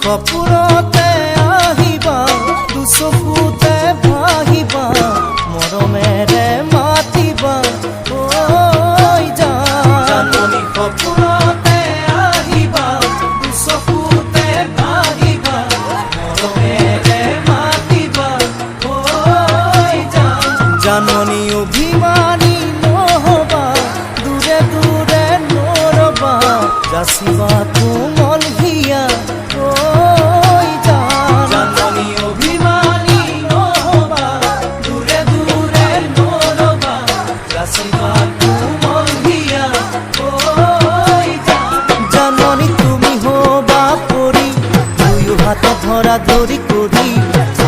সপুৰতে আহিবা দুচকুতে ভাহিবা মৰমেৰে মাতিবা ঐ জাননী সপুৰতে আহিবা দুচকুতে ভাহিবা মৰমেৰে মাতিবা ঐ জাননী অভিমানী নহবা দূৰে দূৰে নৰবা যাচিবা কোমল হিয়া জাননী অভিমানী নহবা দূৰে দূৰে নৰবা যাচিবা কোমল হিয়া জাননী তুমি হবা পৰি দুয়ো হাত ধৰা ধৰি কৰি